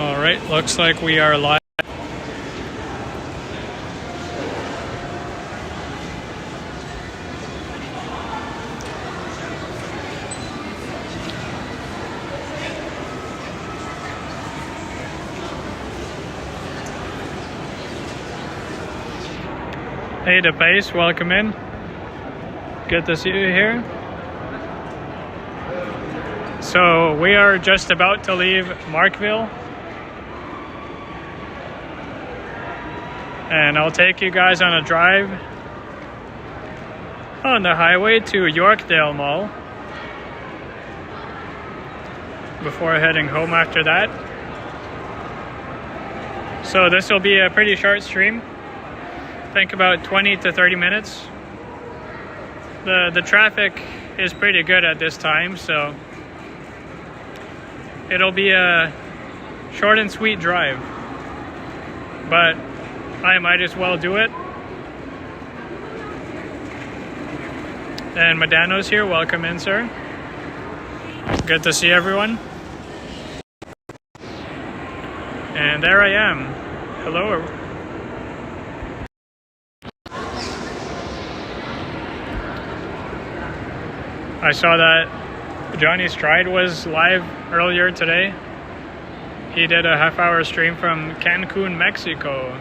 All right, looks like we are live. Hey, the base, welcome in. Good to see you here. So we are just about to leave Markville, and I'll take you guys on a drive on the highway to Yorkdale Mall before heading home after that. So this will be a pretty short stream. I think about 20 to 30 minutes. The traffic is pretty good at this time, so it'll be a short and sweet drive, but I might as well do it. And Madano's here, welcome in, sir. Good to see everyone. And there I am. Hello. I saw that Johnny Stride was live earlier today. He did a half-hour stream from Cancun, Mexico.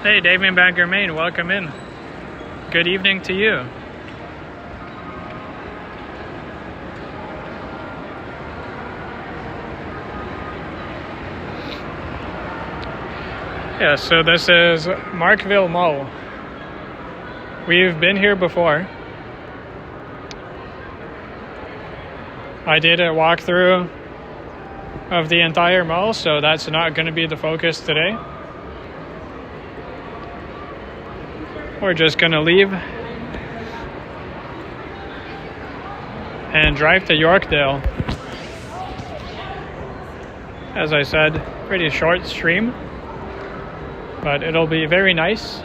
Hey, David Bangermain, welcome in. Good evening to you. Yeah, so this is Markville Mall. We've been here before. I did a walkthrough of the entire mall, so that's not going to be the focus today. We're just going to leave and drive to Yorkdale. As I said, pretty short stream, but it'll be very nice.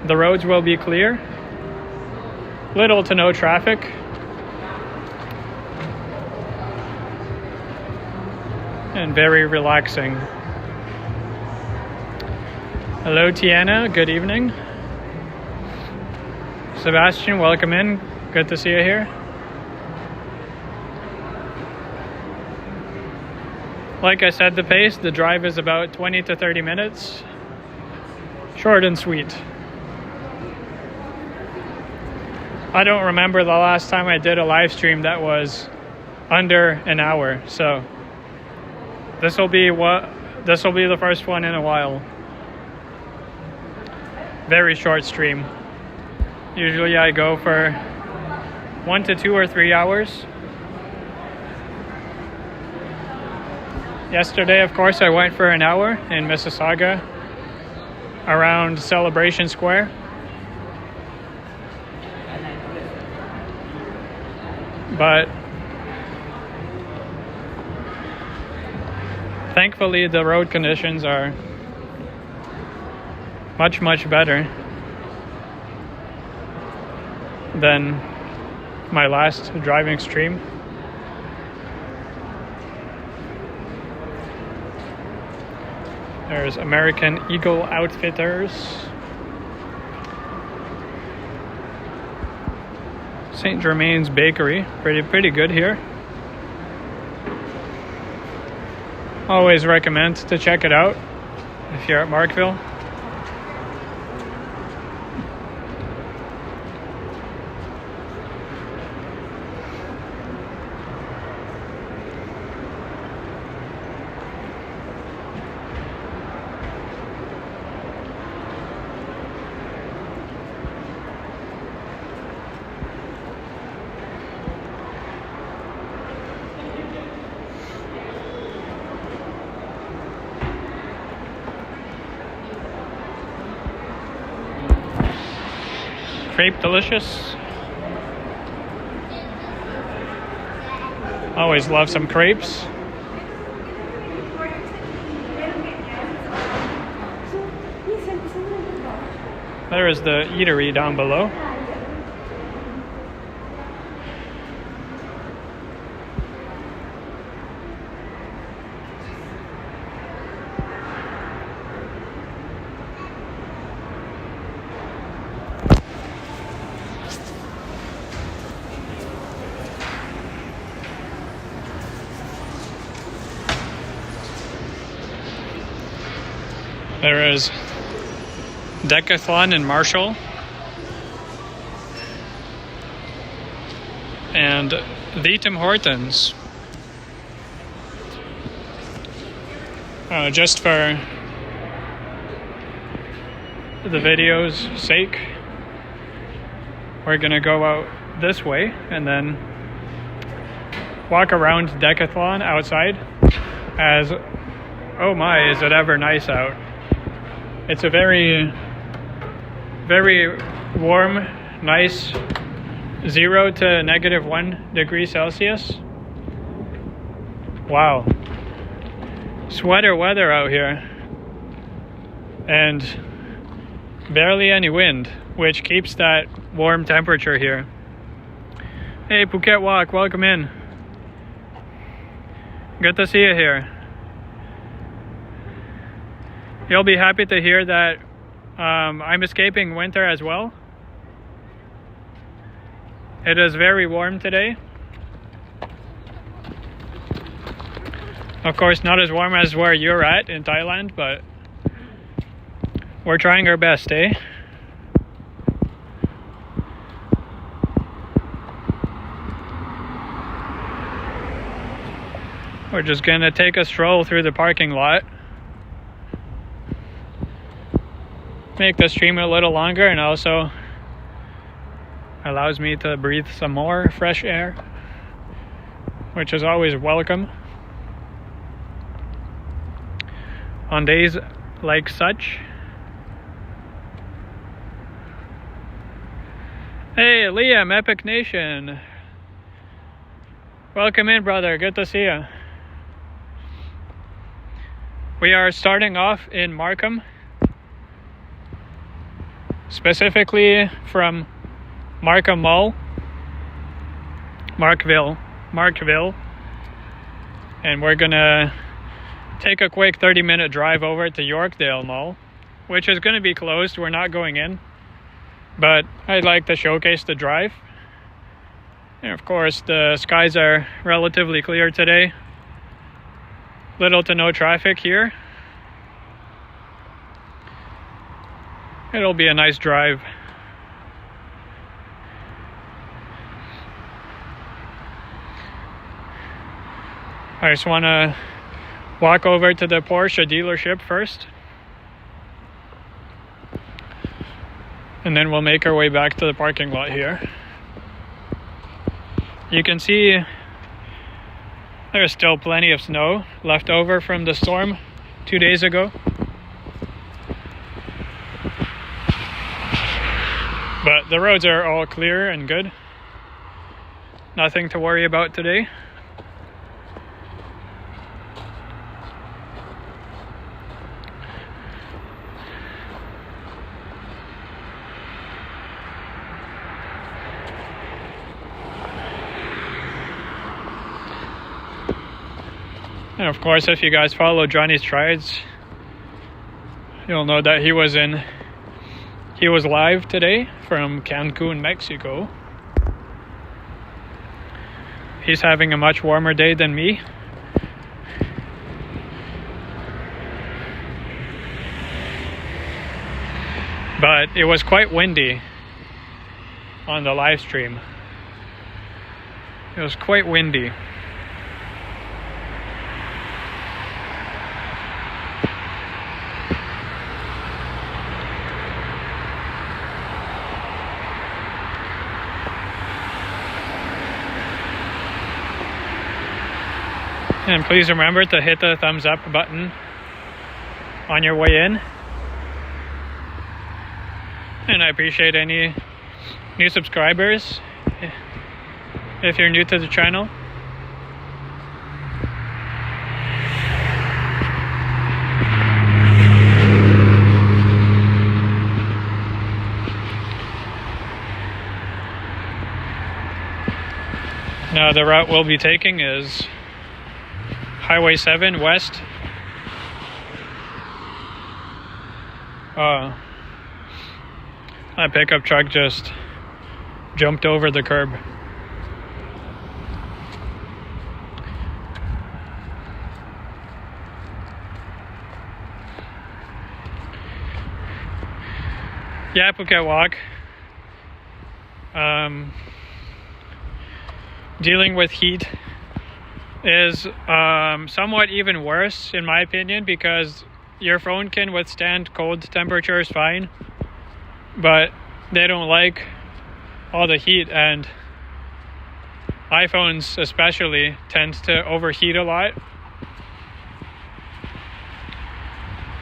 The roads will be clear, little to no traffic. And very relaxing. Hello, Tiana, good evening. Sebastian, welcome in. Good to see you here. Like I said, the pace, the drive is about 20 to 30 minutes. Short and sweet. I don't remember the last time I did a live stream that was under an hour, so this will be the first one in a while. Very short stream. Usually I go for 1 to 2 or 3 hours. Yesterday, of course, I went for an hour in Mississauga around Celebration Square. But thankfully the road conditions are much better than my last driving stream. There's American Eagle Outfitters. St. Germain's Bakery, pretty good here. Always recommend to check it out if you're at Markville. Crepe delicious. Always love some crepes. There is the eatery down below. There is Decathlon in Marshall. And the Tim Hortons. Just for the video's sake, we're gonna go out this way and then walk around Decathlon outside, as oh my, is it ever nice out. It's a very, very warm, nice 0 to -1 degree Celsius. Wow. Sweater weather out here. And barely any wind, which keeps that warm temperature here. Hey, Phuket Walk, welcome in. Good to see you here. You'll be happy to hear that I'm escaping winter as well. It is very warm today. Of course, not as warm as where you're at in Thailand, but we're trying our best, eh? We're just gonna take a stroll through the parking lot. Make the stream a little longer, and also allows me to breathe some more fresh air, which is always welcome on days like such. Hey, Liam, Epic Nation. Welcome in, brother. Good to see you. We are starting off in Markham, specifically from Markham Mall, Markville, and we're gonna take a quick 30-minute drive over to Yorkdale Mall, which is gonna be closed. We're not going in, but I'd like to showcase the drive. And of course, the skies are relatively clear today. Little to no traffic here. It'll be a nice drive. I just want to walk over to the Porsche dealership first, and then we'll make our way back to the parking lot here. You can see there's still plenty of snow left over from the storm 2 days ago. But the roads are all clear and good. Nothing to worry about today. And of course, if you guys follow Johnny's Strides, you'll know that he was live today from Cancun, Mexico. He's having a much warmer day than me. But it was quite windy on the live stream. It was quite windy. And please remember to hit the thumbs up button on your way in. And I appreciate any new subscribers if you're new to the channel. Now the route we'll be taking is Highway 7 west. That pickup truck just jumped over the curb. yeah, Phuket walk. Dealing with heat is somewhat even worse in my opinion, because your phone can withstand cold temperatures fine, but they don't like all the heat, and iPhones especially tend to overheat a lot.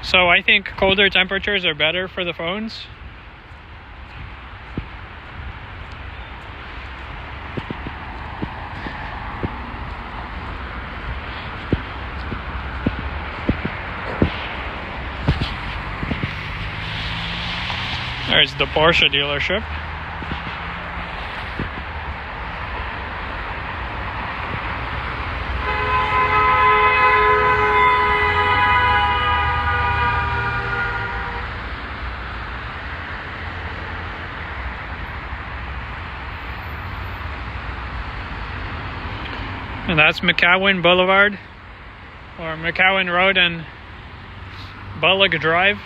So I think colder temperatures are better for the phones. There's the Porsche dealership. And that's McCowan Boulevard, or McCowan Road and Bullock Drive.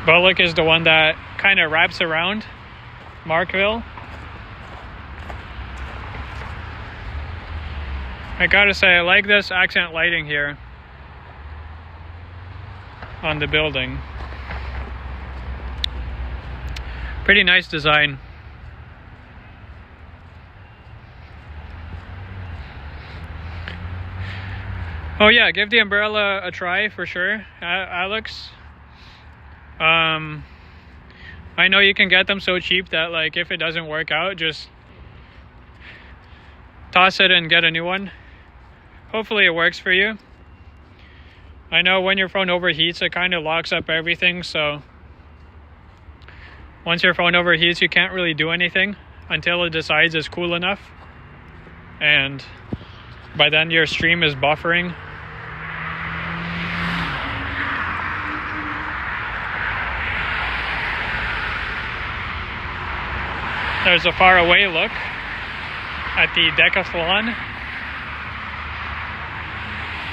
Bullock is the one that kind of wraps around Markville. I gotta say, I like this accent lighting here on the building. Pretty nice design. Oh yeah, give the umbrella a try for sure, Alex. I know you can get them so cheap that, like, if it doesn't work out, just toss it and get a new one. Hopefully it works for you. I know when your phone overheats, it kind of locks up everything, so once your phone overheats, you can't really do anything until it decides it's cool enough, and by then your stream is buffering. There's a far away look at the Decathlon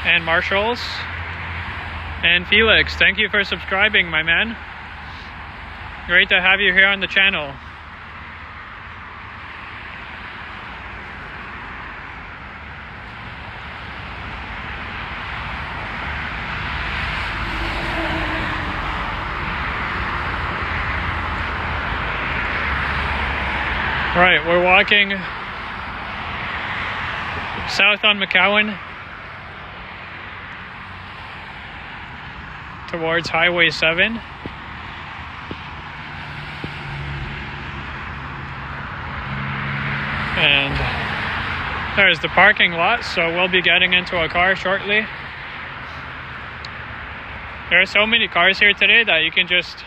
and Marshalls. And Felix, thank you for subscribing, my man. Great to have you here on the channel. Right, we're walking south on McCowan towards Highway 7. And there's the parking lot, so we'll be getting into a car shortly. There are so many cars here today that you can just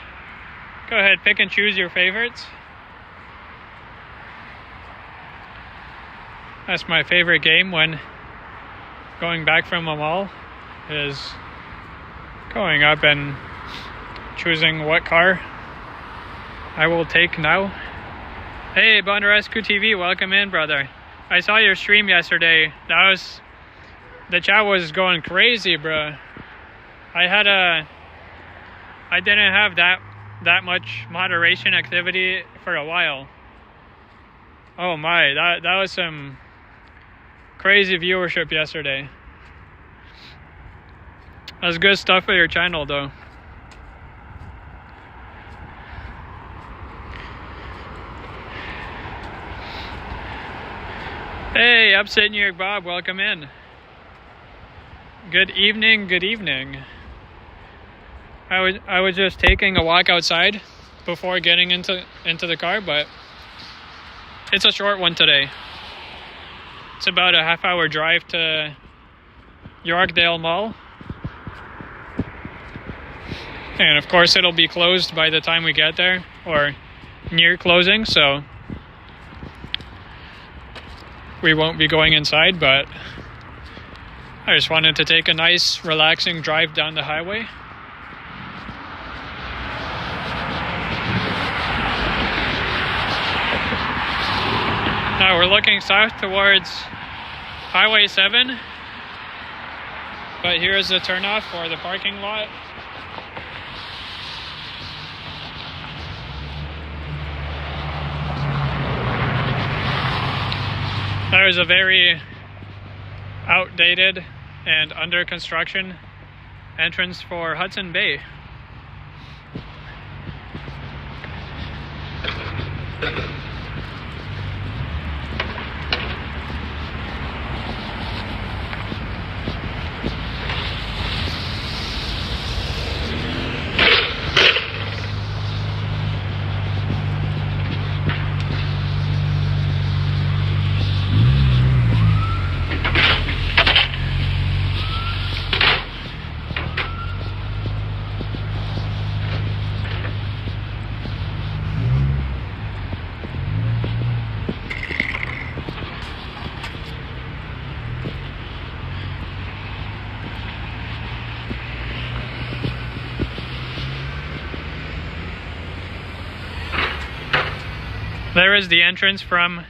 go ahead, pick and choose your favorites. That's my favorite game when going back from a mall, is going up and choosing what car I will take now. Hey, Bondarescu TV, welcome in, brother. I saw your stream yesterday. The chat was going crazy, bro. I didn't have that much moderation activity for a while. Oh my, that was some crazy viewership yesterday. That's good stuff for your channel, though. Hey, Upstate New York Bob, welcome in. Good evening, good evening. I was just taking a walk outside before getting into the car, but it's a short one today. It's about a half-hour drive to Yorkdale Mall. And of course it'll be closed by the time we get there, or near closing, so we won't be going inside, but I just wanted to take a nice relaxing drive down the highway. Now we're looking south towards Highway 7, but here's the turnoff for the parking lot. That was a very outdated and under construction entrance for Hudson Bay. There is the entrance from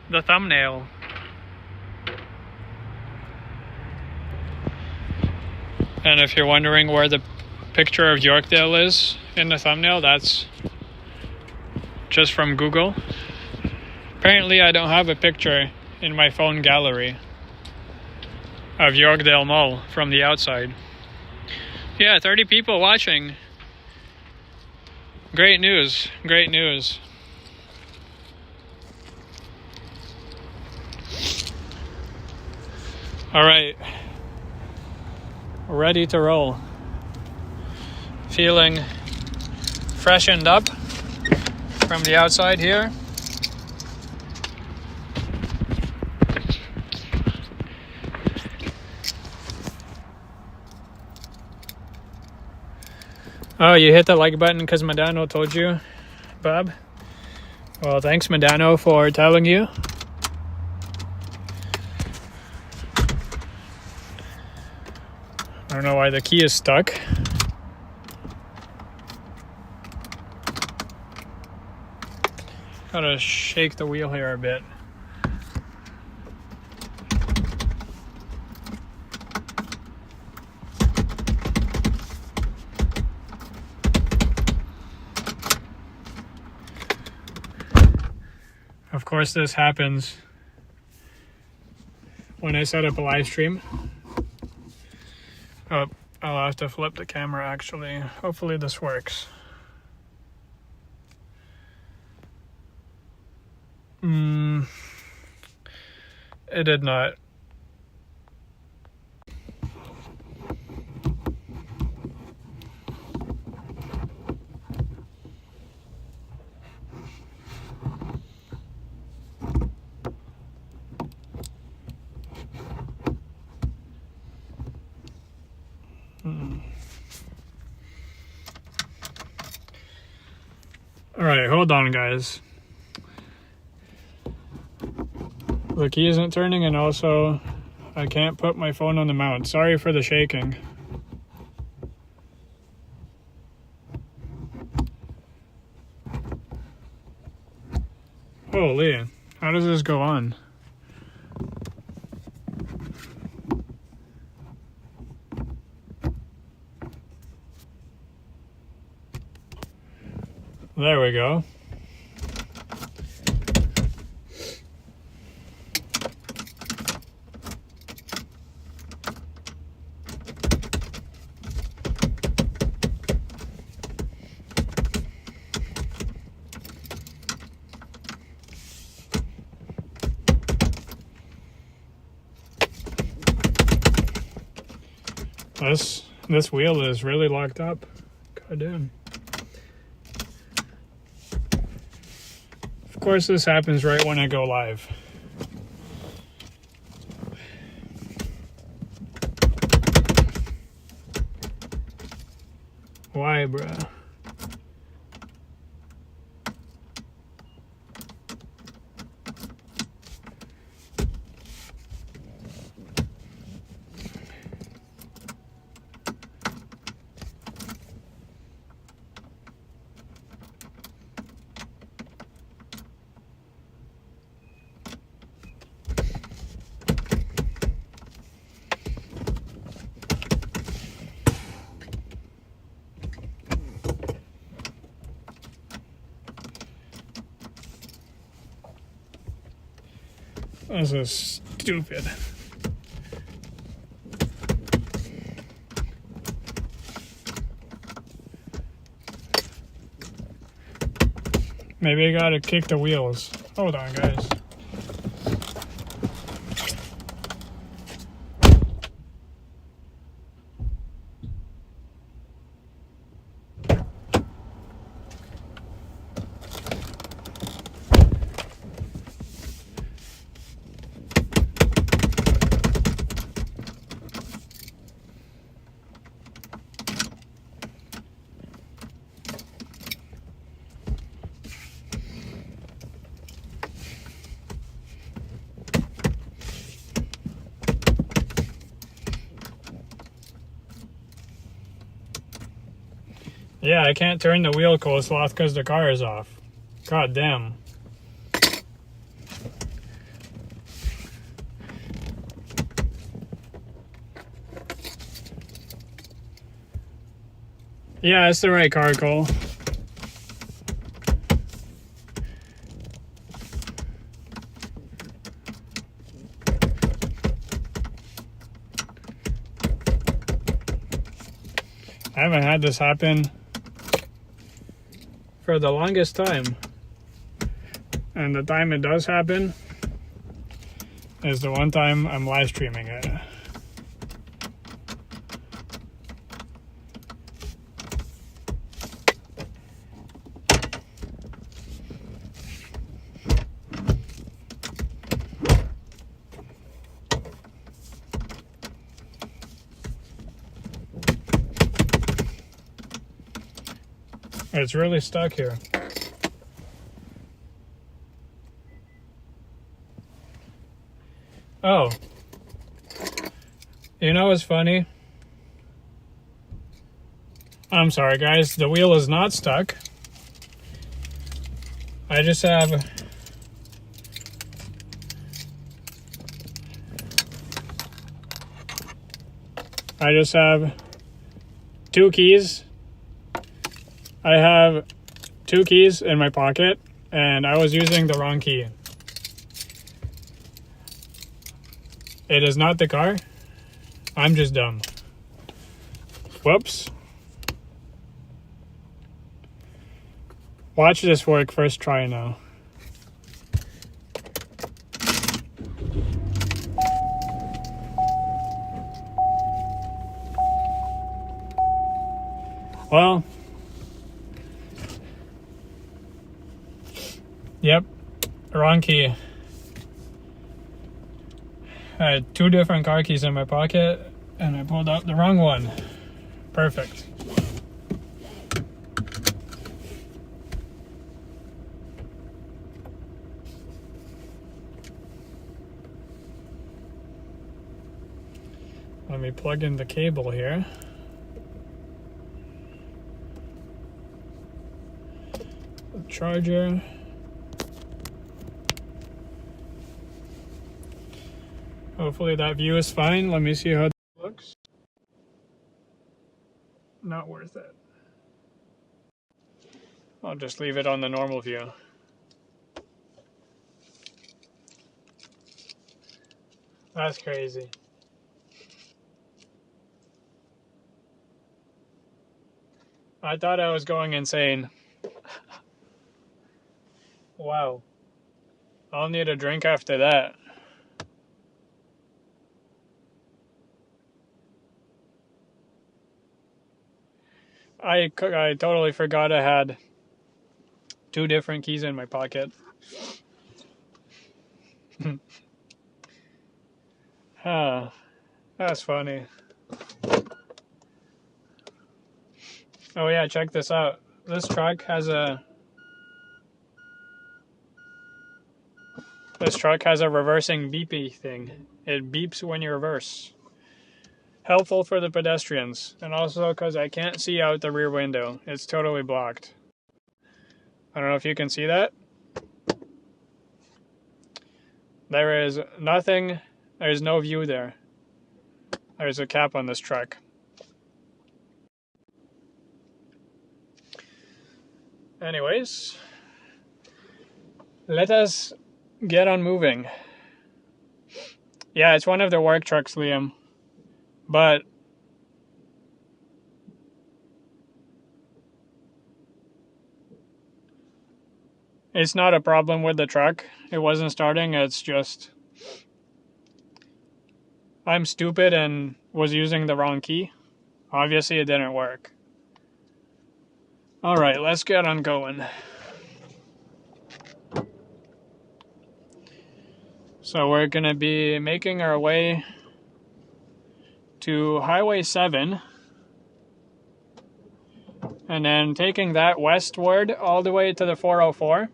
the thumbnail. And if you're wondering where the picture of Yorkdale is in the thumbnail, that's just from Google. Apparently I don't have a picture in my phone gallery of Yorkdale Mall from the outside. Yeah, 30 people watching. Great news, great news. All right, ready to roll. Feeling freshened up from the outside here. Oh, you hit the like button because Medano told you, Bob? Well, thanks, Medano, for telling you. I don't know why the key is stuck. Gotta shake the wheel here a bit. Of course, this happens when I set up a live stream. Oh, I'll have to flip the camera actually. Hopefully this works. It did not. All right, hold on, guys. The key isn't turning, and also I can't put my phone on the mount. Sorry for the shaking. Holy, how does this go on? There we go. This wheel is really locked up. God damn. Of course, this happens right when I go live. Why, bruh? This is stupid. Maybe I gotta kick the wheels. Hold on, guys. Yeah, I can't turn the wheel coleslaw because the car is off. God damn. Yeah, it's the right car, Cole. I haven't had this happen for the longest time. And the time it does happen is the one time I'm live streaming it. It's really stuck here. Oh. You know what's funny? I'm sorry, guys. The wheel is not stuck. I just have... two keys. I have two keys in my pocket, and I was using the wrong key. It is not the car. I'm just dumb. Whoops. Watch this work first try now. Well, yep, wrong key. I had two different car keys in my pocket, and I pulled out the wrong one. Perfect. Let me plug in the cable here. The charger. Hopefully that view is fine. Let me see how it looks. Not worth it. I'll just leave it on the normal view. That's crazy. I thought I was going insane. Wow. I'll need a drink after that. I totally forgot I had two different keys in my pocket. Huh. That's funny. Oh yeah, check this out. This truck has a reversing beepy thing. It beeps when you reverse. Helpful for the pedestrians, and also because I can't see out the rear window. It's totally blocked. I don't know if you can see that. There is nothing, there's no view there. There's a cap on this truck. Anyways, let us get on moving. Yeah, it's one of the work trucks, Liam. But it's not a problem with the truck. It wasn't starting. It's just I'm stupid and was using the wrong key. Obviously, it didn't work. All right, let's get on going. So we're going to be making our way to Highway 7 and then taking that westward all the way to the 404.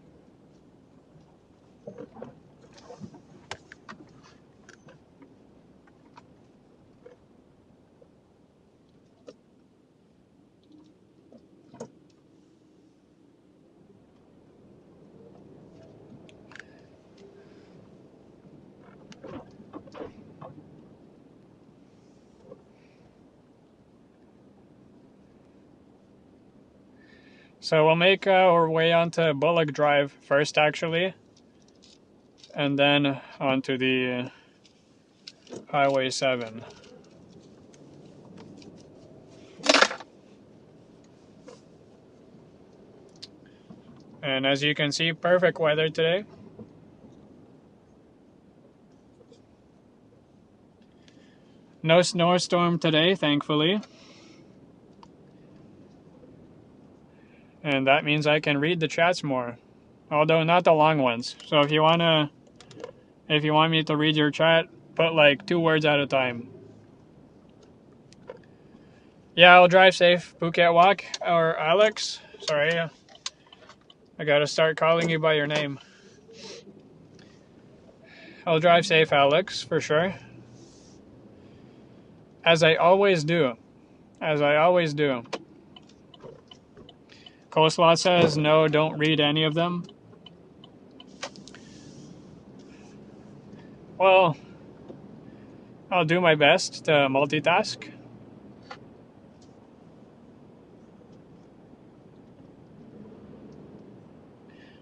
So we'll make our way onto Bullock Drive first, actually, and then onto the Highway 7. And as you can see, perfect weather today. No snowstorm today, thankfully. And that means I can read the chats more. Although not the long ones. So if you want me to read your chat, put like 2 words at a time. Yeah, I'll drive safe, Phuket Walk, or Alex. Sorry, I gotta start calling you by your name. I'll drive safe, Alex, for sure. As I always do. As I always do. Coleslaw says, no, don't read any of them. Well, I'll do my best to multitask.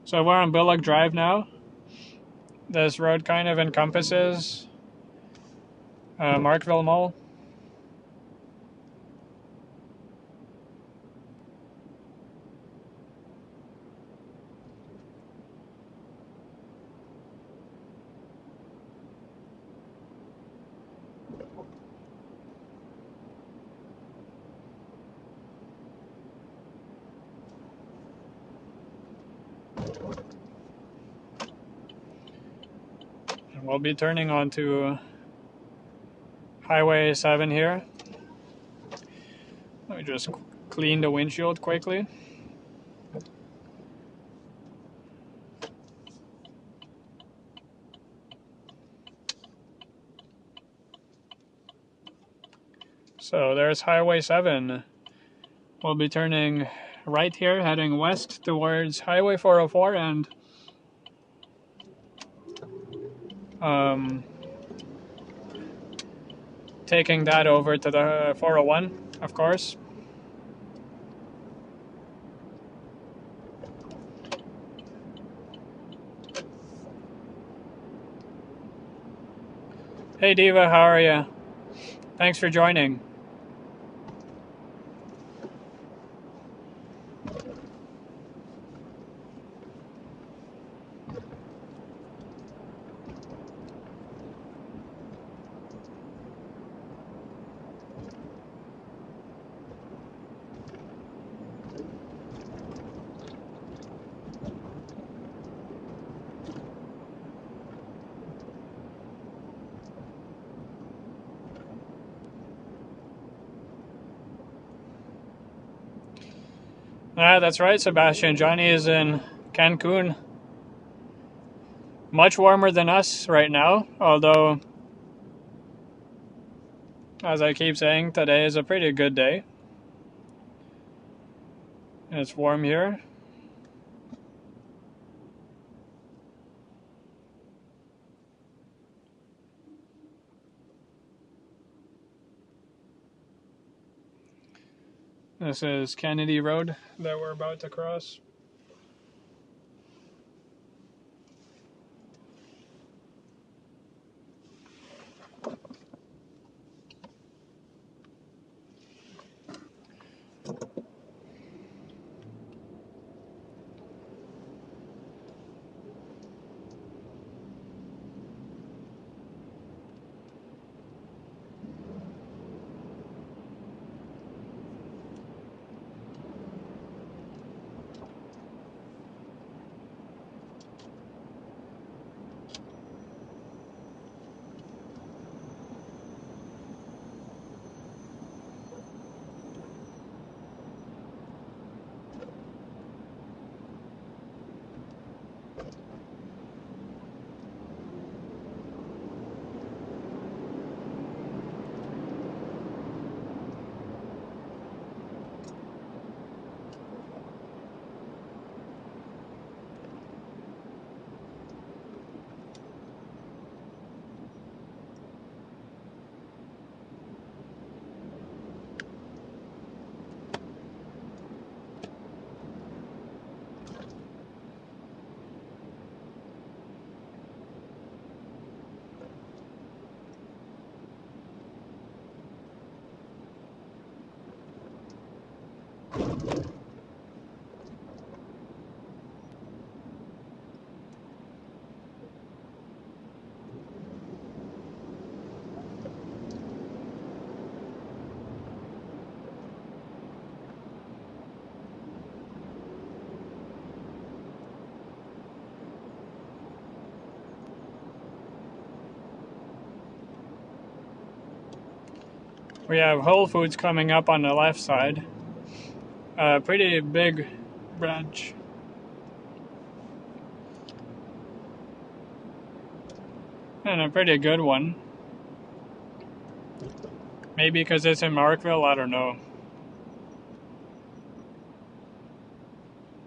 So we're on Bullock Drive now. This road kind of encompasses Markville Mall. And we'll be turning onto Highway 7 here. Let me just clean the windshield quickly. So there's Highway 7. We'll be turning right here, heading west towards Highway 404 and taking that over to the 401, of course. Hey Diva, how are you? Thanks for joining. That's right, Sebastian. Johnny is in Cancun. Much warmer than us right now, although, as I keep saying, today is a pretty good day. It's warm here. This is Kennedy Road that we're about to cross. We have Whole Foods coming up on the left side. A pretty big branch. And a pretty good one. Maybe because it's in Markville, I don't know.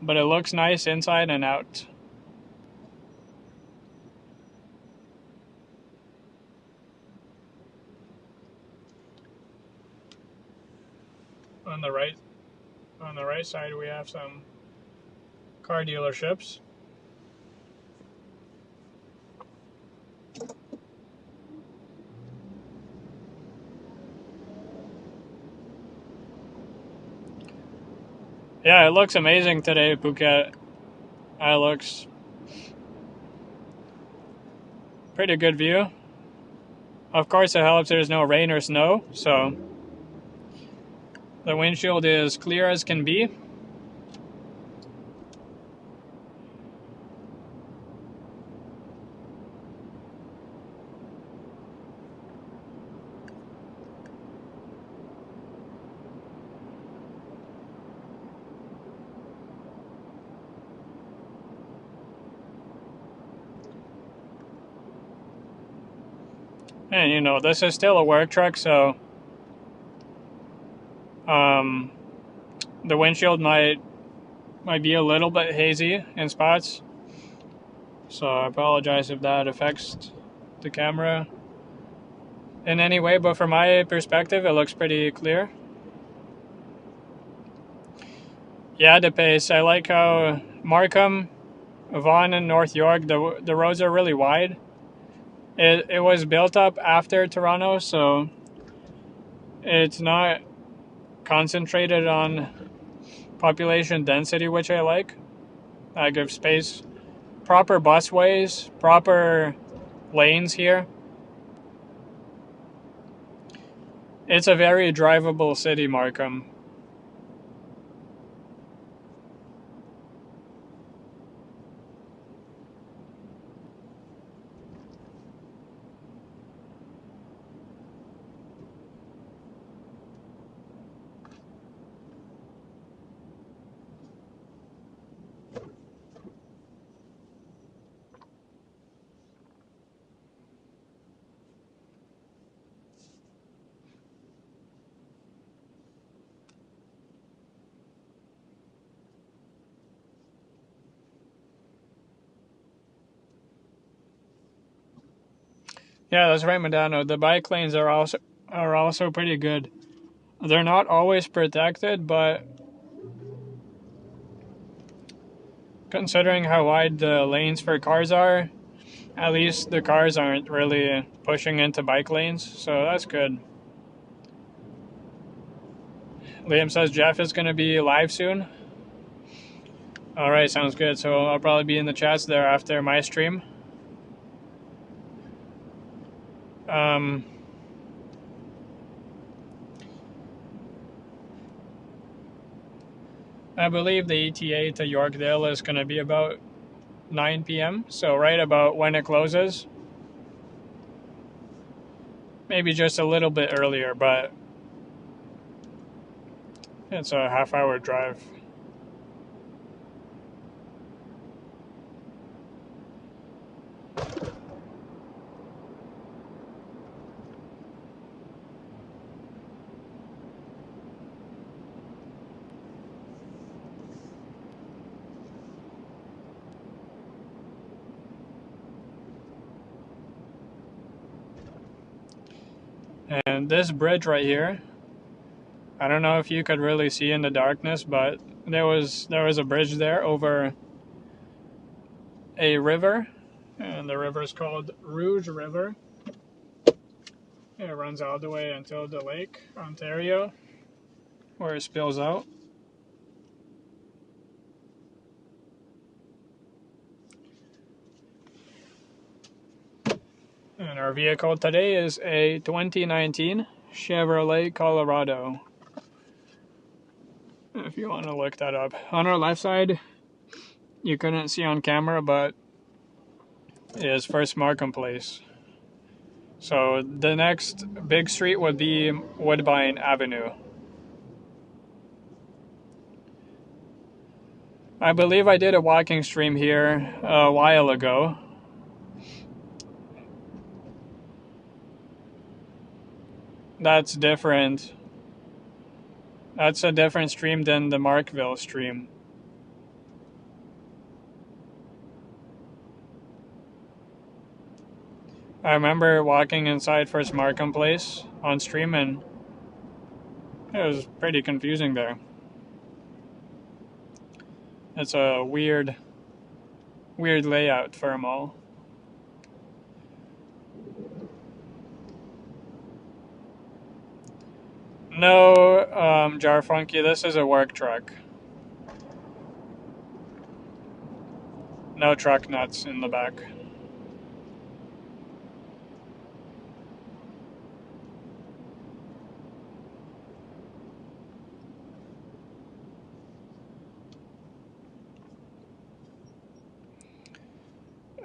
But it looks nice inside and out. On the right side we have some car dealerships. Yeah, it looks amazing today, Phuket. It looks pretty good view. Of course, it helps there's no rain or snow, so the windshield is clear as can be. And you know, this is still a work truck, so the windshield might be a little bit hazy in spots. So I apologize if that affects the camera in any way, but from my perspective, it looks pretty clear. Yeah, the pace. I like how Markham, Vaughan, and North York, the roads are really wide. It was built up after Toronto, so it's not concentrated on population density, which I like. I give space, proper busways, proper lanes here. It's a very drivable city, Markham. Yeah, that's right, Medano. The bike lanes are also pretty good. They're not always protected, but considering how wide the lanes for cars are, at least the cars aren't really pushing into bike lanes, so that's good. Liam says Jeff is going to be live soon. Alright, sounds good. So I'll probably be in the chats there after my stream. I believe the ETA to Yorkdale is going to be about 9 p.m. So right about when it closes. Maybe just a little bit earlier, but it's a half-hour drive. And this bridge right here, I don't know if you could really see in the darkness, but there was a bridge there over a river, and the river is called Rouge River. It runs all the way until the lake, Ontario, where it spills out. And our vehicle today is a 2019 Chevrolet Colorado. If you want to look that up. On our left side, you couldn't see on camera, but it is First Markham Place. So the next big street would be Woodbine Avenue. I believe I did a walking stream here a while ago. That's different. That's a different stream than the Markville stream. I remember walking inside First Markham Place on stream, and it was pretty confusing there. It's a weird layout for a mall. No, Jar Funky, this is a work truck. No truck nuts in the back.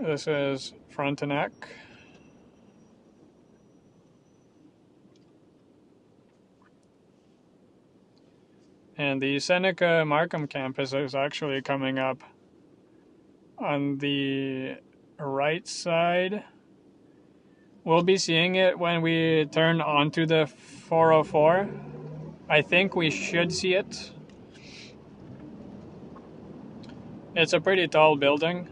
This is Frontenac. And the Seneca Markham campus is actually coming up on the right side. We'll be seeing it when we turn onto the 404. I think we should see it. It's a pretty tall building.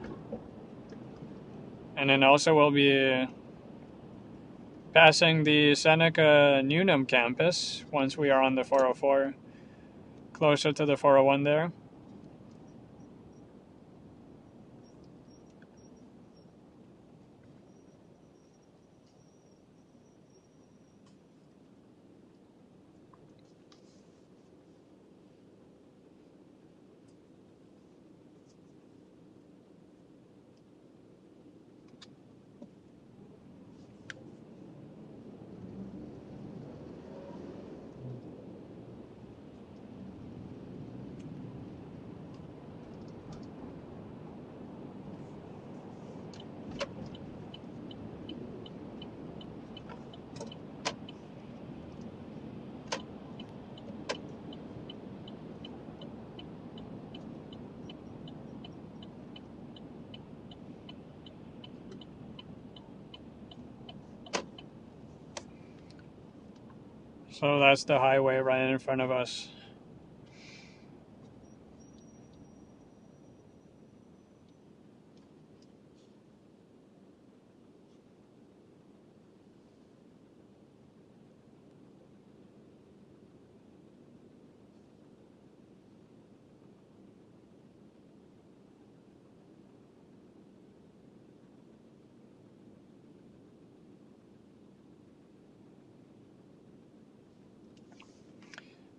And then also we'll be passing the Seneca Newnham campus once we are on the 404, closer to the 401 there. So that's the highway right in front of us.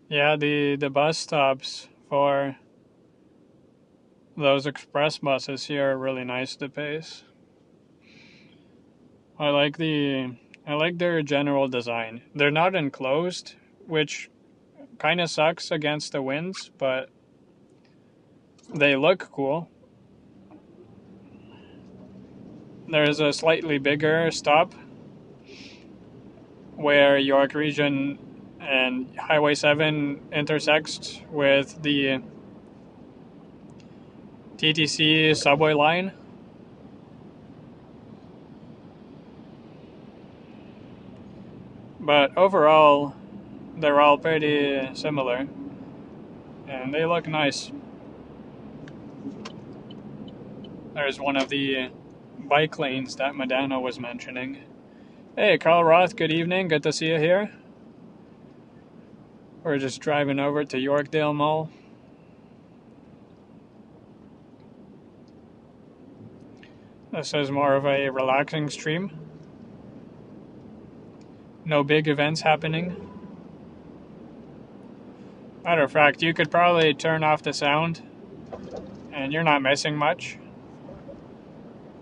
Yeah, the bus stops for those express buses here are really nice to pace. I like their general design. They're not enclosed, which kind of sucks against the winds, but they look cool. There's a slightly bigger stop where York Region and Highway 7 intersects with the TTC subway line. But overall, they're all pretty similar, and they look nice. There's one of the bike lanes that Madano was mentioning. Hey, Carl Roth, good evening. Good to see you here. We're just driving over to Yorkdale Mall. This is more of a relaxing stream. No big events happening. Matter of fact, you could probably turn off the sound and you're not missing much.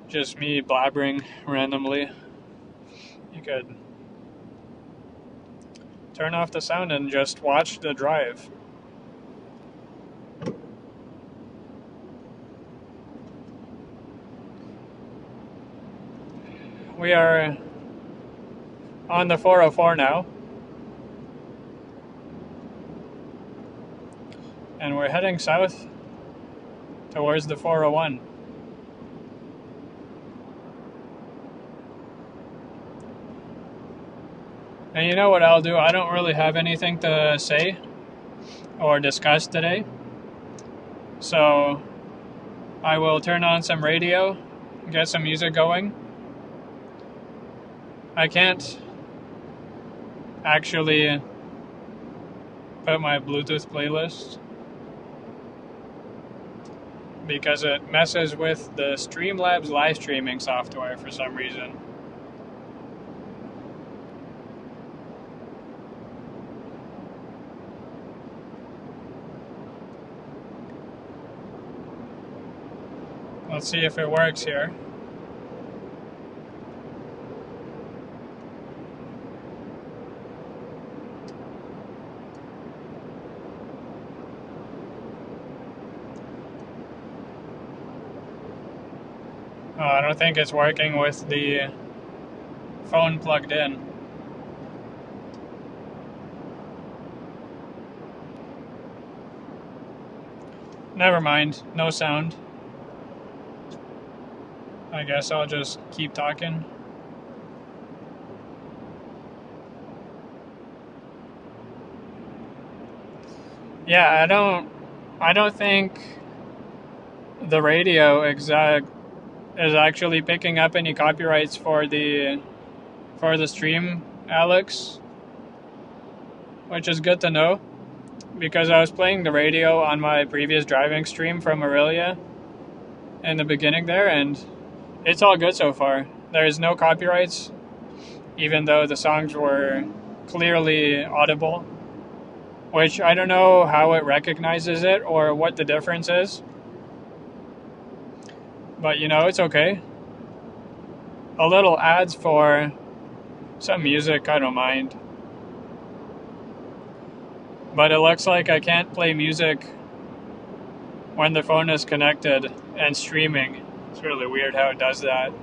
Just me blabbering randomly. You could turn off the sound and just watch the drive. We are on the 404 now. And we're heading south towards the 401. And you know what I'll do? I don't really have anything to say or discuss today. So I will turn on some radio, get some music going. I can't actually put my Bluetooth playlist because it messes with the Streamlabs live streaming software for some reason. Let's see if it works here. Oh, I don't think it's working with the phone plugged in. Never mind, no sound. I guess I'll just keep talking. Yeah, I don't think the radio is actually picking up any copyrights for the stream, Alex, which is good to know because I was playing the radio on my previous driving stream from Aurelia in the beginning there, and it's all good so far. There's no copyrights, even though the songs were clearly audible, which I don't know how it recognizes it or what the difference is. But you know, it's okay. A little ads for some music, I don't mind. But it looks like I can't play music when the phone is connected and streaming. It's really weird how it does that.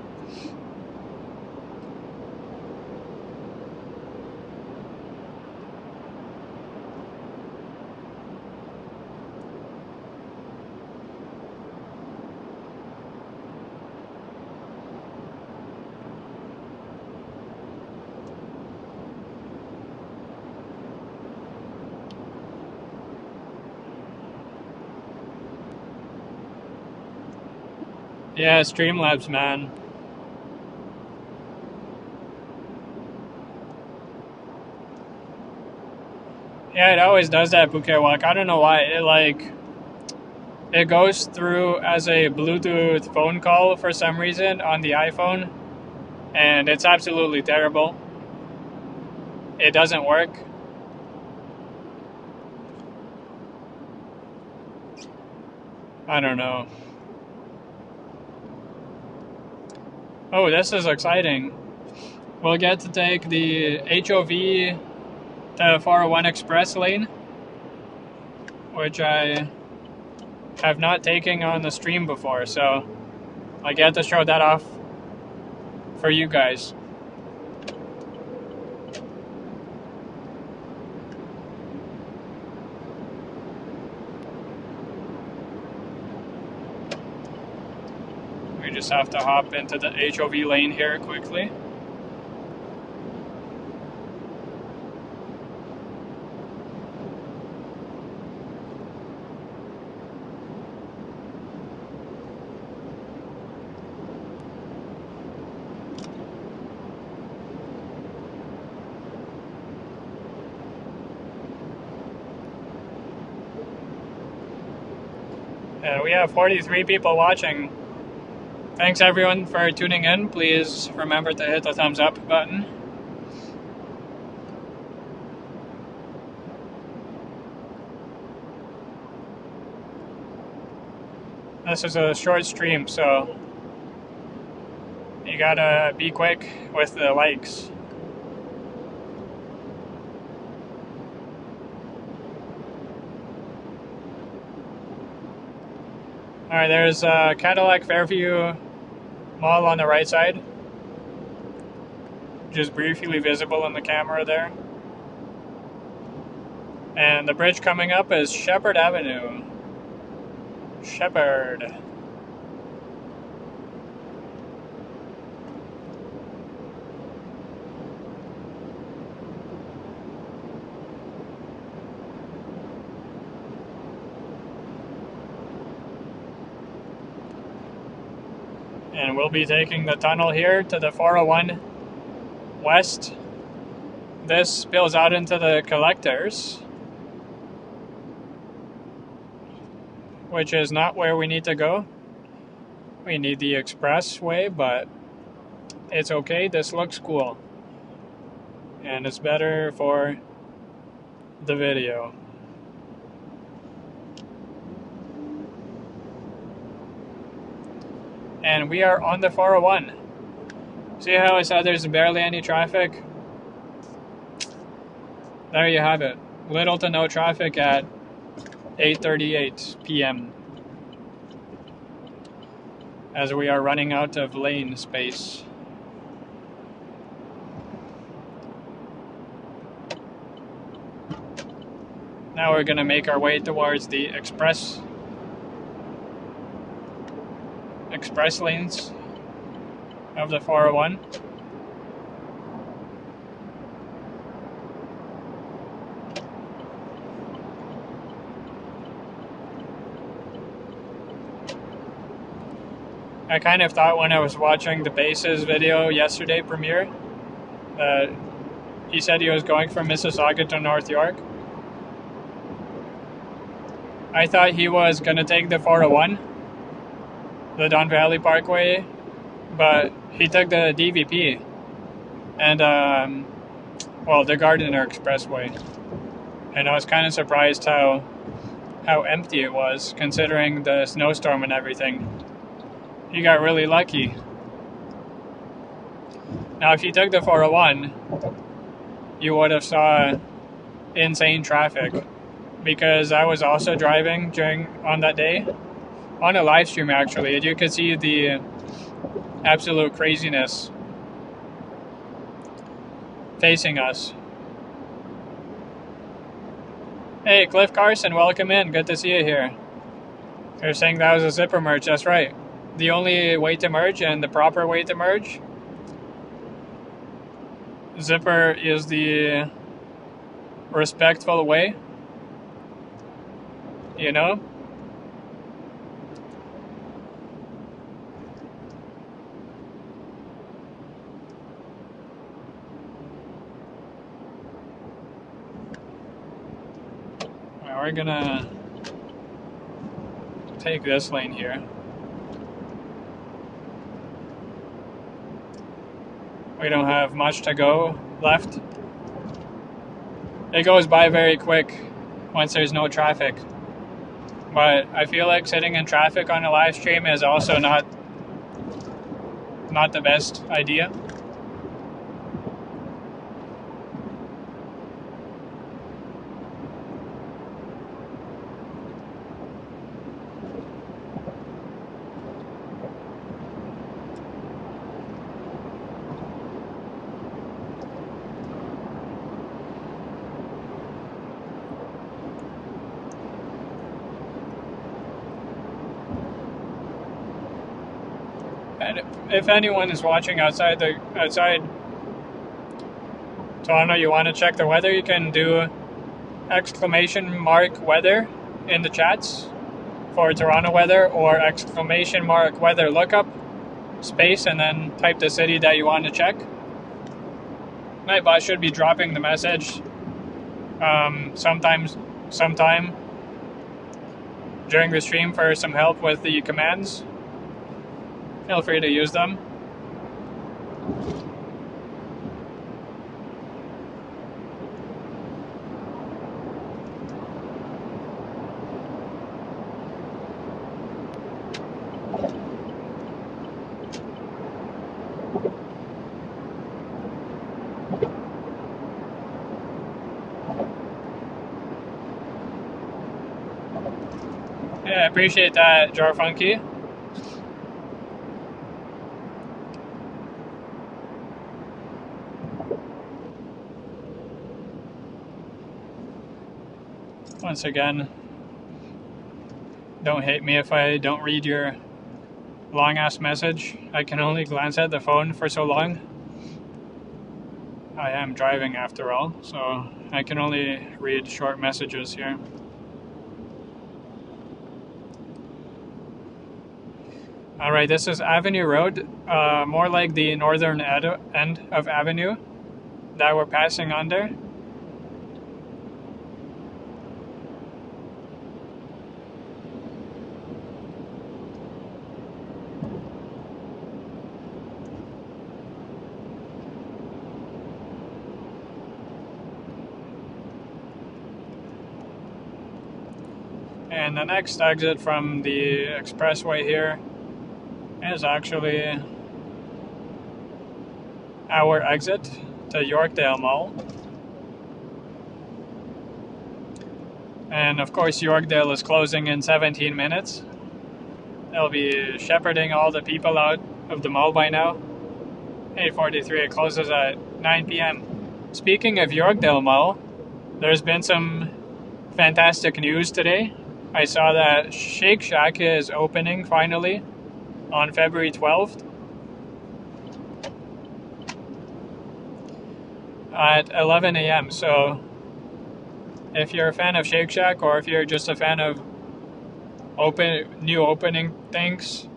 Yeah, Streamlabs, man. Yeah, it always does that, Bouquet Walk. I don't know why. It goes through as a Bluetooth phone call for some reason on the iPhone, and it's absolutely terrible. It doesn't work. I don't know. Oh, this is exciting. We'll get to take the HOV to 401 Express lane, which I have not taken on the stream before, so I get to show that off for you guys. We just have to hop into the HOV lane here quickly. And we have 43 people watching. Thanks everyone for tuning in. Please remember to hit the thumbs up button. This is a short stream, so you gotta be quick with the likes. Alright, there's Cadillac Fairview Mall on the right side. just briefly visible in the camera there. And the bridge coming up is Shepherd Avenue. Shepherd. And we'll be taking the tunnel here to the 401 west. This spills out into the collectors, which is not where we need to go. We need the expressway, but it's okay. This looks cool. And it's better for the video. And we are on the 401. See how I said there's barely any traffic? There you have it. Little to no traffic at 8:38 p.m. as we are running out of lane space. Now we're gonna make our way towards the express lanes of the 401. I kind of thought when I was watching the base's video yesterday premiere that he said he was going from Mississauga to North York. I thought he was going to take the 401, the Don Valley Parkway, but he took the DVP and, the Gardiner Expressway. And I was kind of surprised how empty it was, considering the snowstorm and everything. He got really lucky. Now, if you took the 401, you would have saw insane traffic, because I was also driving on that day, on a live stream actually, and you could see the absolute craziness facing us. Hey, Cliff Carson, welcome in. Good to see you here. You're saying that was a zipper merge. That's right. The only way to merge and the proper way to merge, zipper is the respectful way, you know? Well, we're gonna take this lane here. We don't have much to go left. It goes by very quick once there's no traffic. But I feel like sitting in traffic on a live stream is also not the best idea. And if anyone is watching outside Toronto, you want to check the weather, you can do !weather in the chats for Toronto weather, or !weather lookup space and then type the city that you want to check. My bot should be dropping the message sometime during the stream for some help with the commands. Feel free to use them. Yeah, I appreciate that, Jar Funky. Once again, don't hate me if I don't read your long ass message. I can only glance at the phone for so long. I am driving after all, so I can only read short messages here. Alright, this is Avenue Road, more like the northern end of Avenue that we're passing under. And the next exit from the expressway here is actually our exit to Yorkdale Mall. And of course Yorkdale is closing in 17 minutes. They'll be shepherding all the people out of the mall by now. 8:43, it closes at 9 p.m. Speaking of Yorkdale Mall, there's been some fantastic news today. I saw that Shake Shack is opening finally on February 12th at 11 a.m. So if you're a fan of Shake Shack, or if you're just a fan of new opening things,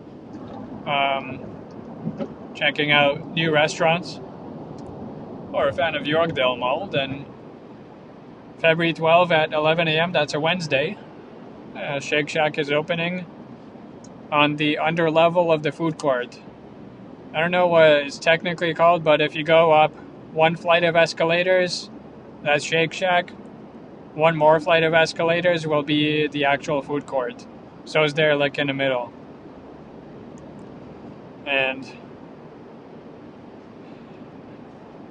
checking out new restaurants, or a fan of Yorkdale Mall, then February 12th at 11 a.m., that's a Wednesday, Shake Shack is opening on the under level of the food court. I don't know what it's technically called, but if you go up one flight of escalators, that's Shake Shack. One more flight of escalators will be the actual food court. So it's there like in the middle. And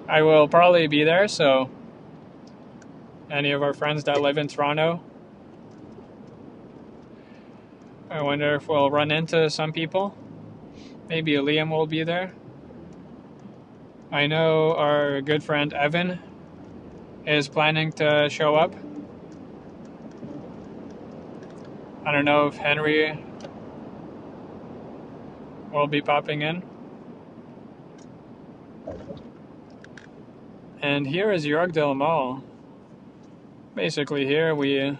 I will probably be there, so any of our friends that live in Toronto, I wonder if we'll run into some people. Maybe Liam will be there. I know our good friend Evan is planning to show up. I don't know if Henry will be popping in. And here is Yorkdale Mall. Basically here we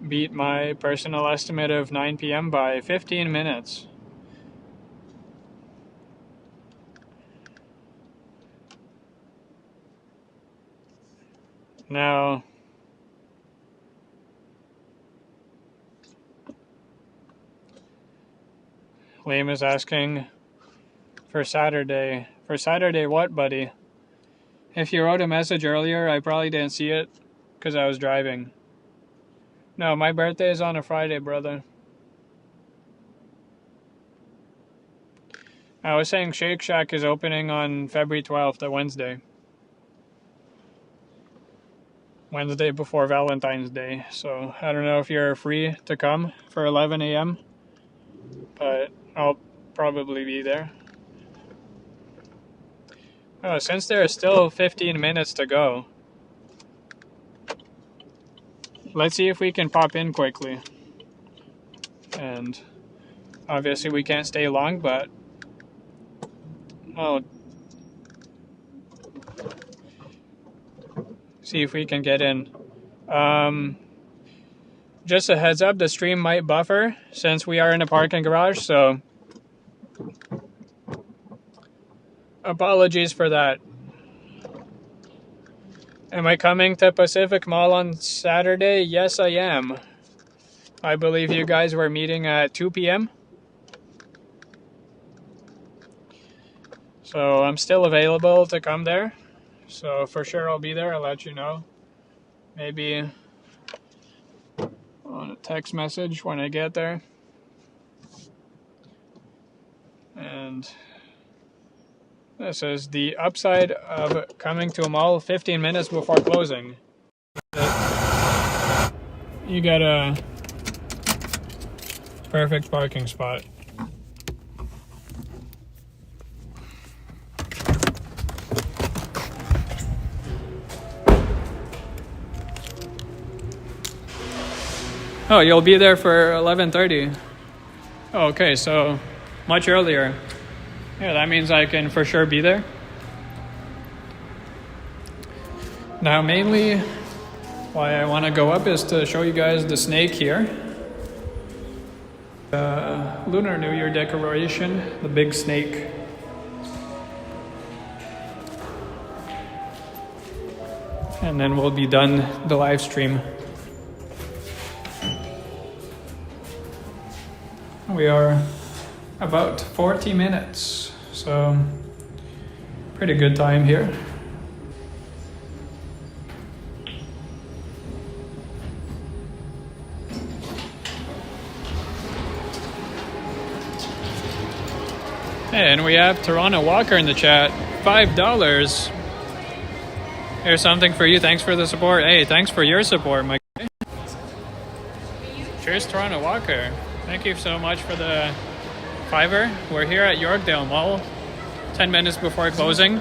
beat my personal estimate of 9 p.m. by 15 minutes. Now, Liam is asking for Saturday. For Saturday what, buddy? If you wrote a message earlier, I probably didn't see it because I was driving. No, my birthday is on a Friday, brother. I was saying Shake Shack is opening on February 12th, a Wednesday. Wednesday before Valentine's Day. So I don't know if you're free to come for 11 a.m., but I'll probably be there. Oh, since there are still 15 minutes to go, let's see if we can pop in quickly. And obviously we can't stay long, but I'll see if we can get in. Just a heads up, the stream might buffer since we are in a parking garage, so apologies for that. Am I coming to Pacific Mall on Saturday? Yes, I am. I believe you guys were meeting at 2 p.m. So I'm still available to come there. So for sure I'll be there. I'll let you know. Maybe on a text message when I get there. And this is the upside of coming to a mall 15 minutes before closing. You get a perfect parking spot. Oh, you'll be there for 11:30. Oh, okay, so much earlier. Yeah, that means I can for sure be there. Now, mainly why I want to go up is to show you guys the snake here. Lunar New Year decoration, the big snake. And then we'll be done the live stream. We are about 40 minutes, so pretty good time here. And we have Toronto Walker in the chat, $5. Here's something for you. Thanks for the support. Hey, thanks for your support, my guy. Cheers, Toronto Walker. Thank you so much for the $5. We're here at Yorkdale Mall, 10 minutes before closing.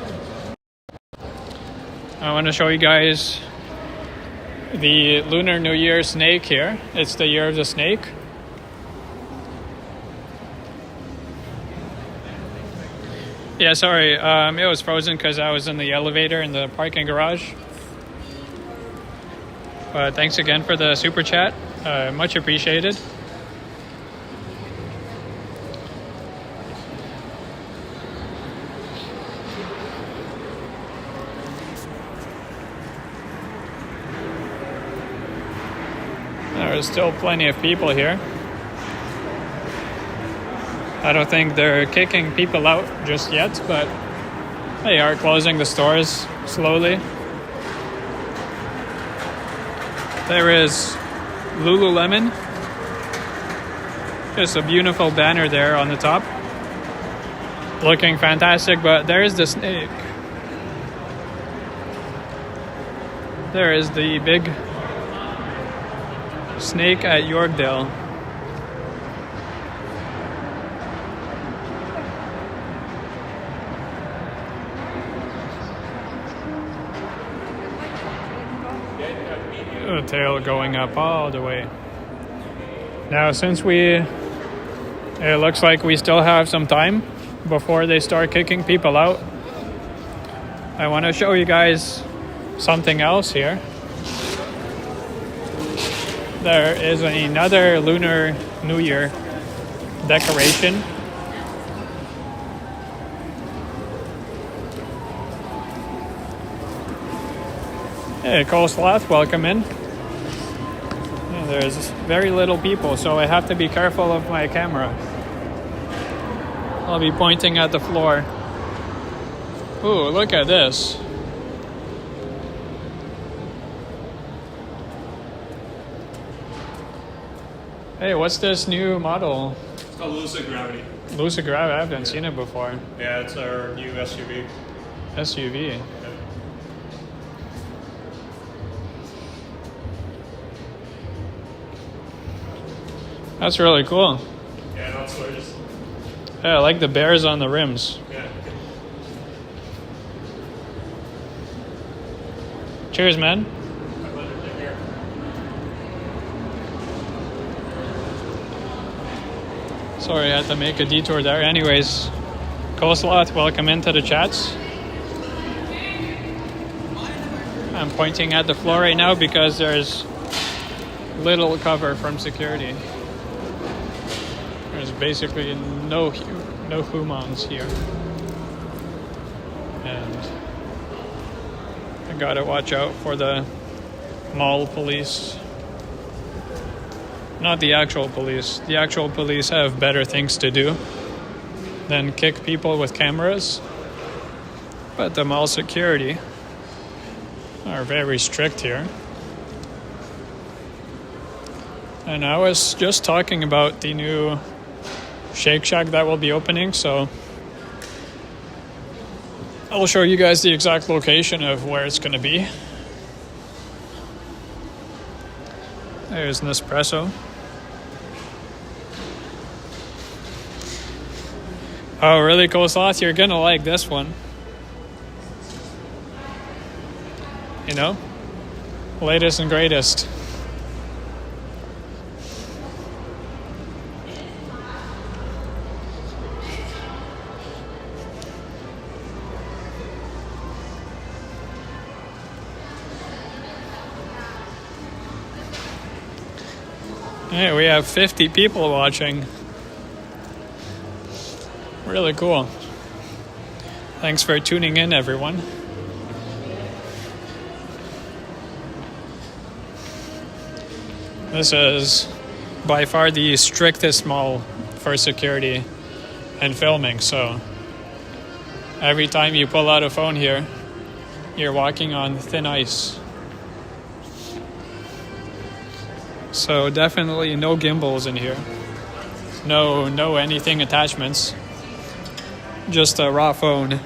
I want to show you guys the Lunar New Year snake here. It's the year of the snake. Yeah, sorry, it was frozen because I was in the elevator in the parking garage. But thanks again for the super chat, much appreciated. There's still plenty of people here. I don't think they're kicking people out just yet, but they are closing the stores slowly. There is Lululemon. Just a beautiful banner there on the top. Looking fantastic, but there is the snake. There is the big snake at Yorkdale. The tail going up all the way. Now, since it looks like we still have some time before they start kicking people out, I want to show you guys something else here. There is another Lunar New Year decoration. Hey, Cole Sloth, welcome in. Yeah, there's very little people, so I have to be careful of my camera. I'll be pointing at the floor. Ooh, look at this. Hey, what's this new model? It's called Lucid Gravity. Lucid Gravity, I haven't seen it before. Yeah, it's our new SUV. SUV. Yeah. That's really cool. Yeah, that's gorgeous. Yeah, I like the bears on the rims. Yeah. Cheers, man. My pleasure. Take care. Sorry, I had to make a detour there. Anyways, Coleslaw, welcome into the chats. I'm pointing at the floor right now because there's little cover from security. There's basically no humans here. And I gotta watch out for the mall police. Not the actual police. The actual police have better things to do than kick people with cameras. But the mall security are very strict here. And I was just talking about the new Shake Shack that will be opening, so I'll show you guys the exact location of where it's going to be. There's Nespresso. Oh, really, Coleslaw? You're going to like this one. You know? Latest and greatest. Hey, we have 50 people watching. Really cool. Thanks for tuning in, everyone. This is by far the strictest mall for security and filming, so every time you pull out a phone here, you're walking on thin ice. So definitely no gimbals in here. No anything attachments. Just a raw phone.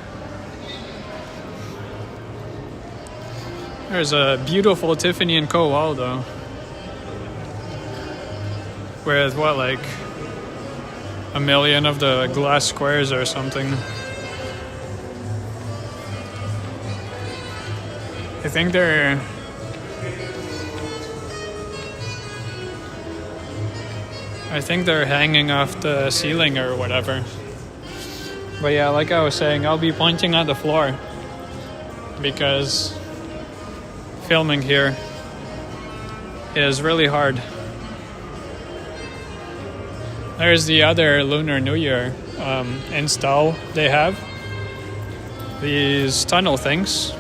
There's a beautiful Tiffany & Co. wall though. With what, like 1 million of the glass squares or something. I think they're hanging off the ceiling or whatever. But yeah, like I was saying, I'll be pointing at the floor because filming here is really hard. There's the other Lunar New Year install they have. These tunnel things.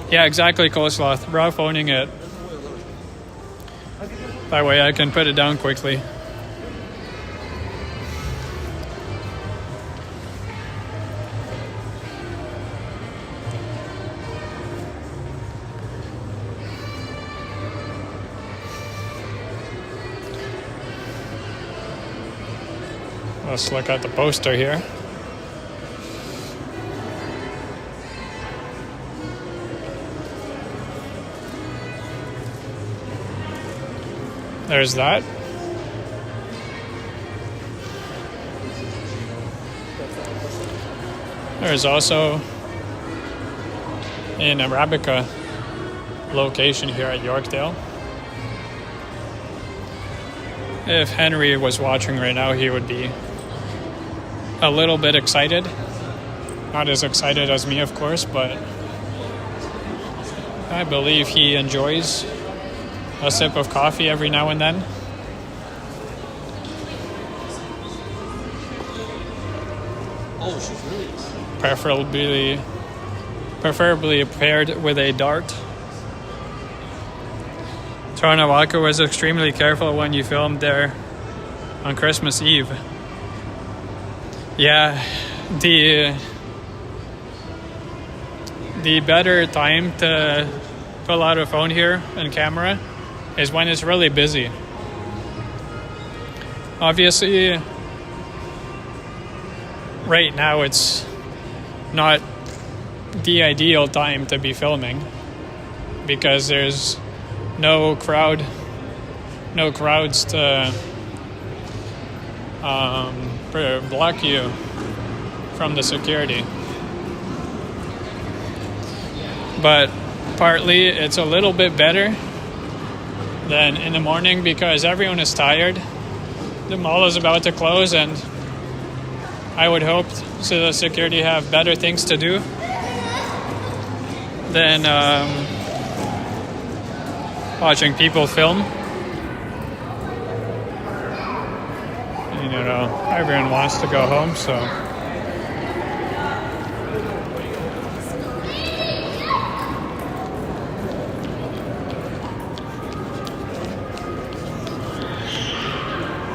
Yeah, exactly, coleslaw. Raw phoning it. That way I can put it down quickly. Let's look at the poster here. There's that. There's also an Arabica location here at Yorkdale. If Henry was watching right now, he would be a little bit excited. Not as excited as me, of course, but I believe he enjoys a sip of coffee every now and then. Oh, she's really. Preferably paired with a dart. Toronto Walker was extremely careful when you filmed there on Christmas Eve. Yeah, the better time to pull out a phone here and camera is when it's really busy. Obviously, right now it's not the ideal time to be filming because there's no crowds to block you from the security. But partly it's a little bit better than in the morning because everyone is tired. The mall is about to close and I would hope so the security have better things to do than watching people film. You know, everyone wants to go home, so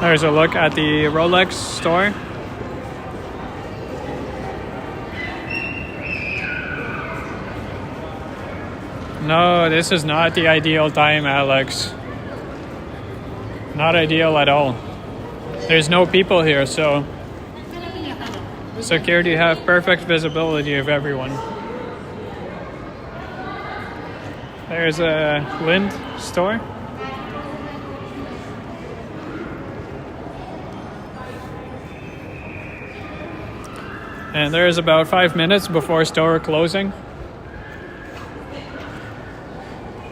there's a look at the Rolex store. No, this is not the ideal time, Alex. Not ideal at all. There's no people here, so security have perfect visibility of everyone. There's a Lind store. And there's about 5 minutes before store closing.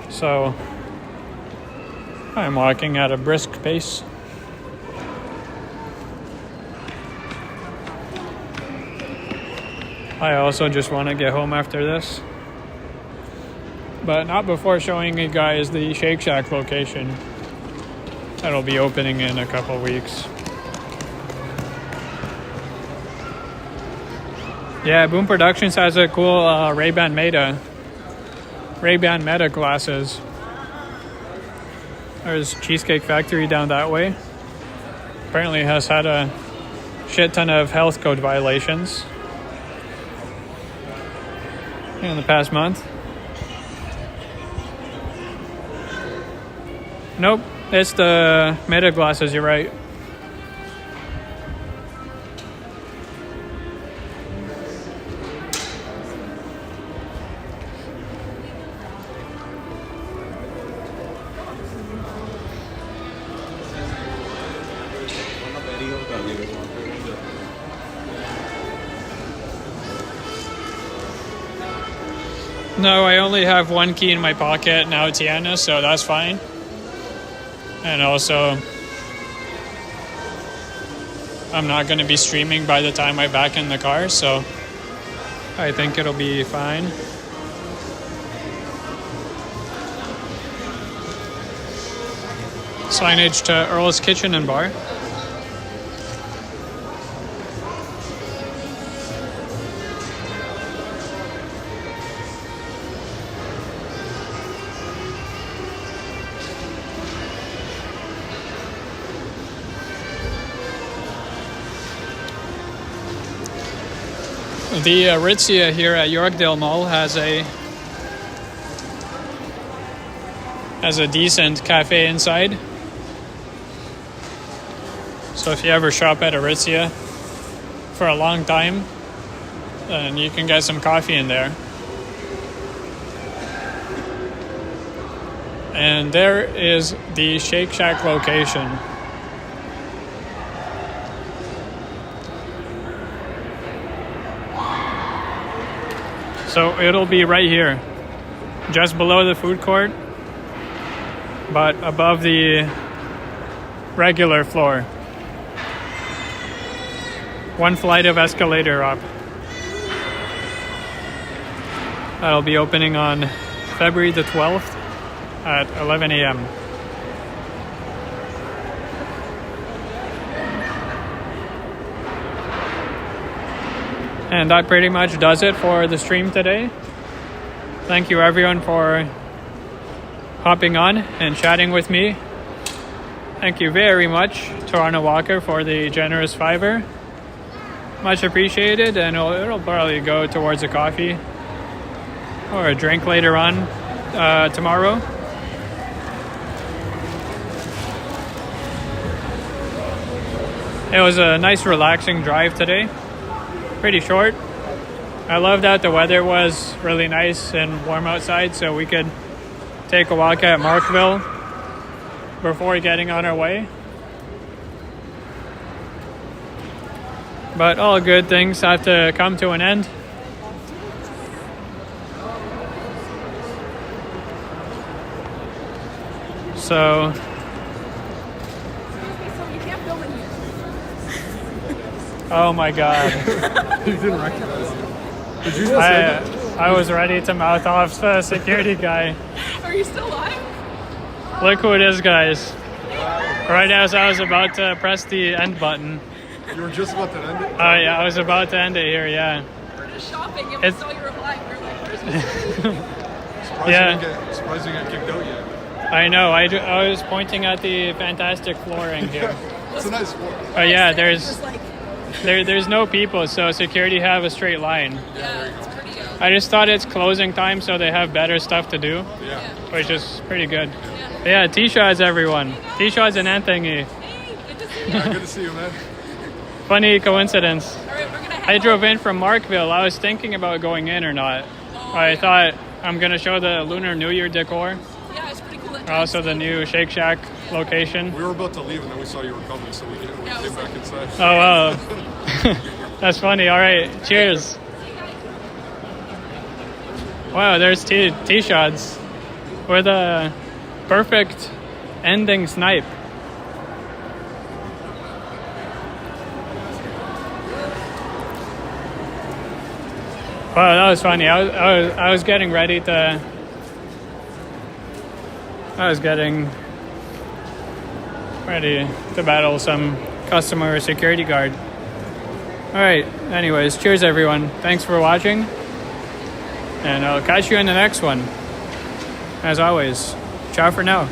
So I'm walking at a brisk pace. I also just want to get home after this. But not before showing you guys the Shake Shack location. That'll be opening in a couple weeks. Yeah, Boom Productions has a cool Ray-Ban Meta glasses. There's Cheesecake Factory down that way. Apparently has had a shit ton of health code violations in the past month. Nope, it's the Meta glasses, you're right. No, I only have one key in my pocket now, Tiana, so that's fine. And also, I'm not going to be streaming by the time I'm back in the car, so I think it'll be fine. Signage to Earl's Kitchen and Bar. The Aritzia here at Yorkdale Mall has a decent cafe inside. So if you ever shop at Aritzia for a long time, then you can get some coffee in there. And there is the Shake Shack location. So it'll be right here, just below the food court, but above the regular floor. One flight of escalator up. That'll be opening on February the 12th at 11 a.m. And that pretty much does it for the stream today. Thank you everyone for hopping on and chatting with me. Thank you very much, Toronto Walker, for the generous $5. Much appreciated, and it'll probably go towards a coffee or a drink later on tomorrow. It was a nice relaxing drive today. Pretty short. I love that the weather was really nice and warm outside, so we could take a walk at Markville before getting on our way. But all good things have to come to an end. So oh my god. You didn't recognize him. Did you just say that? I was ready to mouth off the security guy. Are you still live? Look who it is, guys. Right as I was about to press the end button. You were just about to end it? Oh yeah, I was about to end it here, yeah. We're just shopping and we saw you replying. We were like, where's the Surprised you didn't get kicked out yet. I know. I was pointing at the fantastic flooring here. It's a nice floor. Oh yeah, there's no people, so security have a straight line. Yeah, it's pretty I just thought it's closing time, so they have better stuff to do, Yeah. which is pretty good. Yeah, T-Shots, everyone. T-Shots and Anthony. Hey, good to see you. Yeah, good to see you, man. Funny coincidence. All right, we're gonna head I drove in from Markville. I was thinking about going in or not. I thought I'm going to show the Lunar New Year decor. Yeah, it's pretty cool. Also the new Shake Shack location. We were about to leave and then we saw you were coming, so we came back inside. Oh, wow. That's funny. All right. Cheers. Wow, there's T-Shots with a perfect ending snipe. Wow, that was funny. I was getting ready to... ready to battle some customer or security guard. Alright, anyways, cheers everyone. Thanks for watching. And I'll catch you in the next one. As always, ciao for now.